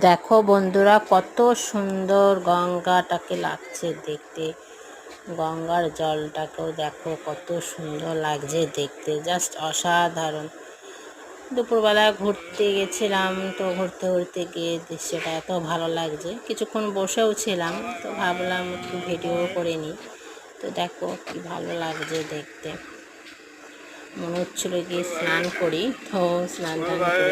দেখো বন্ধুরা, কত সুন্দর গঙ্গাটাকে লাগছে দেখতে। গঙ্গার জলটাকেও দেখো কত সুন্দর লাগছে দেখতে, জাস্ট অসাধারণ। দুপুরবেলায় ঘুরতে গেছিলাম, তো ঘুরতে ঘুরতে গিয়ে দৃশ্যটা এত ভালো লাগছে, কিছুক্ষণ বসেও ছিলাম, তো ভাবলাম একটু ভিডিও করে নিই। তো দেখো কি ভালো লাগছে দেখতে। মনে হচ্ছিল গিয়ে স্নান করি, তো স্নান টান করে